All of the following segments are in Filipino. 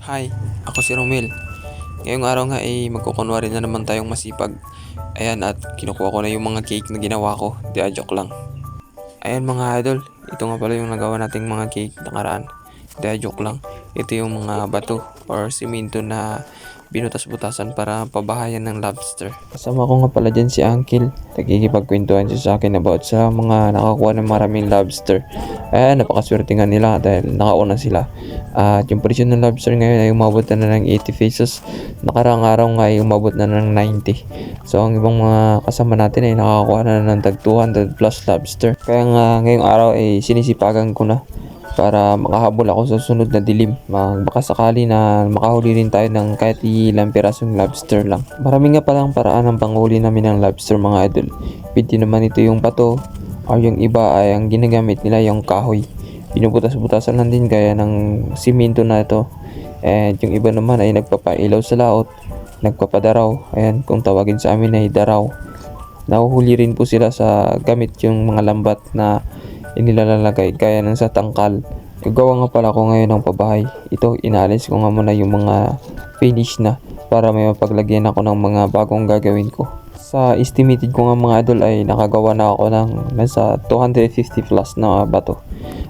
Hi, ako si Romel. Ngayong araw nga ay magkukunwari na naman tayong masipag. Ayan at kinukuha ko na yung mga cake na ginawa ko. Di joke lang. Ayan mga idol, ito nga pala yung nagawa nating mga cake nakaraan. Di joke lang. Ito yung mga bato or simento na binutas-butasan para pabahayan ng lobster. Kasama ko nga pala dyan si Uncle. Nagkikipagkwentuhan siya sa akin about sa mga nakakuha ng maraming lobster. Ayan, napakaswerte nga nila dahil nakauna sila. At yung presyo ng lobster ngayon ay umabot na ng 80 pesos. Nakarang araw nga ay umabot na ng 90. So ang ibang mga kasama natin ay nakakuha na ng tag 200 plus lobster. Kaya nga ngayong araw ay sinisipagan ko na para makahabol ako sa sunod na dilim. Baka sakali na makahuli rin tayo ng kahit ilang pirasong lobster lang. Marami nga palang paraan ng panghuli namin ng lobster mga idol. Pwede naman ito yung bato or yung iba ay ang ginagamit nila yung kahoy. Binubutas-butasan lang din gaya ng simento na ito. And yung iba naman ay nagpapailaw sa laot, nagpapadaraw. Ayan, kung tawagin sa amin ay daraw. Nahuhuli rin po sila sa gamit yung mga lambat na inilalagay gaya ng sa tangkal. Gagawa nga pala ako ngayon ng pabahay. Ito, inalis ko nga muna yung mga finish na para may mapaglagyan ako ng mga bagong gagawin ko. Sa estimated ko nga mga idol ay nakagawa na ako ng nasa 250 plus na bato.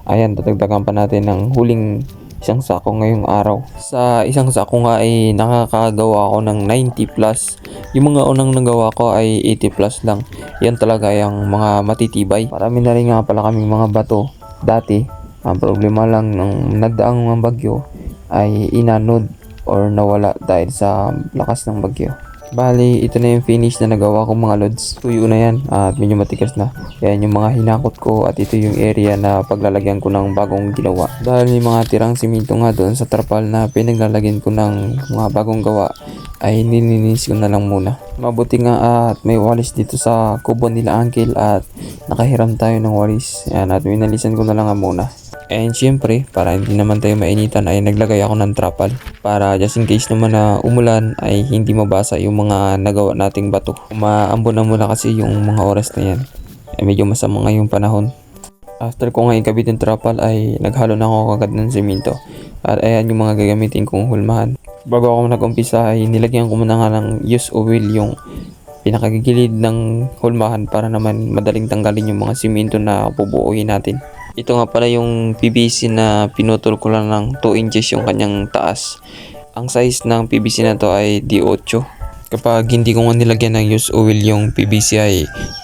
Ayan, dadagdagan pa natin ng huling isang sako ngayong araw. Sa isang sako nga ay nakakagawa ako ng 90 plus. Yung mga unang nagawa ko ay 80 plus lang. Yan talaga yung mga matitibay. Marami na rin nga pala kaming mga bato dati. Ang problema lang nung nagdaang mga bagyo ay inanod or nawala dahil sa lakas ng bagyo. Bali, ito na yung finish na nagawa ko mga lods. Tuyo na yan at medyo matigas na. Yan yung mga hinakot ko at ito yung area na paglalagyan ko ng bagong ginawa. Dahil may mga tirang simento nga doon sa trapal na pinaglalagyan ko ng mga bagong gawa ay nilinis ko na lang muna. Mabuti nga at may walis dito sa kubo nila Uncle at nakahiram tayo ng walis. Yan at minalisan ko na lang muna. And syempre, para hindi naman tayo mainitan ay naglagay ako ng trapal para just in case naman na umulan ay hindi mabasa yung mga nagawa nating bato. Umaambon na muna kasi yung mga oras na yan. Ay medyo masama nga yung panahon. After ko nga ikabit yung trapal ay naghalo na ako kagad ng simento. At ayan yung mga gagamitin kong hulmahan. Bago ako nag-umpisa ay nilagyan ko muna nga ng used oil yung pinakagigilid ng hulmahan para naman madaling tanggalin yung mga simento na bubuuin natin. Ito nga pala yung PVC na pinutol ko lang ng 2 inches yung kanyang taas. Ang size ng PVC na to ay D8. Kapag hindi ko nga nilagyan ng used oil yung PVC ay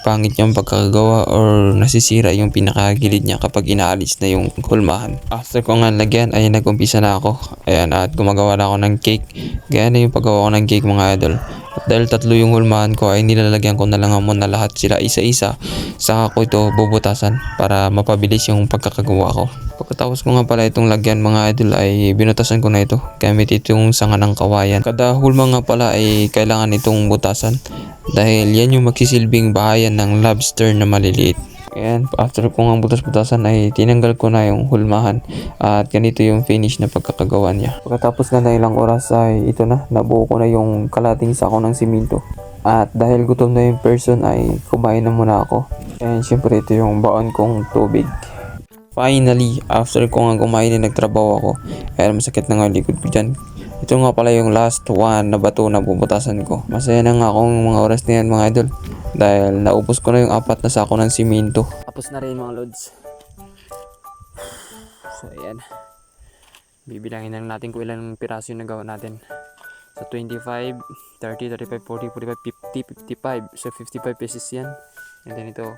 pangit yung pagkakagawa or nasisira yung pinakagilid niya kapag inaalis na yung hulmahan. After ko nga lagyan ay nag-umpisa na ako. Ayan, at gumagawa na ako ng cake. Gaya na yung paggawa ko ng cake mga idol. At dahil tatlo yung hulmahan ko ay nilalagyan ko na lang muna lahat sila isa-isa. Saka ko ito bubutasan para mapabilis yung pagkakagawa ko. Pagkatapos ko nga pala itong lagyan mga idol ay binutasan ko na ito gamit itong sanga ng kawayan. Kada hulma nga pala ay kailangan itong butasan dahil yan yung magsisilbing bahayan ng lobster na maliliit. Ayan, after ko nga butas-butasan ay tinanggal ko na yung hulmahan at ganito yung finish na pagkakagawa niya. Pagkatapos nga ng ilang oras ay ito na, nabuo ko na yung kalating sako ng simento. At dahil gutom na yung person ay kumain na muna ako. And syempre ito yung baon kong tubig. Finally, after ko nga kumain ay nagtrabaho ako. Kaya masakit na nga likod ko dyan. Ito nga pala yung last one na bato na bubutasan ko. Masaya na nga akong mga oras na yan mga idol. Dahil naubos ko na yung 4 na sako ng simento. Tapos na rin mga lods. So ayan. Bibilangin na natin kung ilang piraso yung nagawa natin. So 25, 30, 35, 40, 45, 50, 55. So 55 pesos yan. And then ito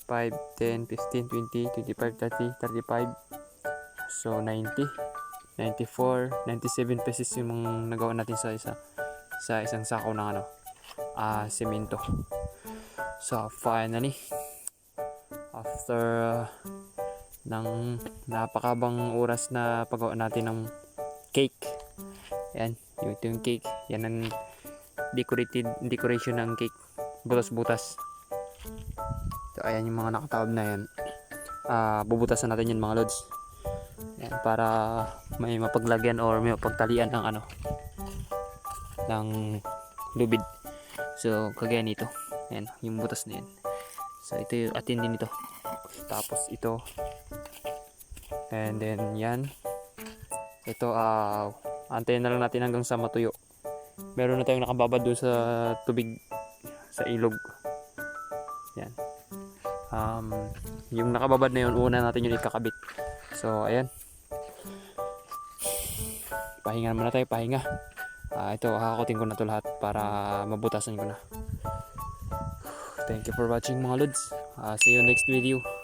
5, 10, 15, 20, 25, 30, 35. So 90, 94, 97 pesos yung mga nagawa natin sa isang sako ng semento. So finally, after ng napakabang oras na paggawa natin ng cake, yan, yung cake, yan ang decoration ng cake, butas-butas. So ayan yung mga nakatawag na yan. Bubutasan natin yan mga lods. Yan, para may mapaglagyan or may mapagtalian ng ng lubid. So kagaya nito. Yan, yung butas na yan. So ito yung atin din ito. Tapos ito. And then yan. Ito Antayin na lang natin hanggang sa matuyo. Meron na tayong nakababad doon sa tubig, sa ilog. Yan. Yung nakababad na yun, una natin yun ikakabit. So, ayan. Pahinga muna tayo, pahinga. Ito, hakakutin ko na to lahat para mabutasan ko na. Thank you for watching mga lods. See you next video.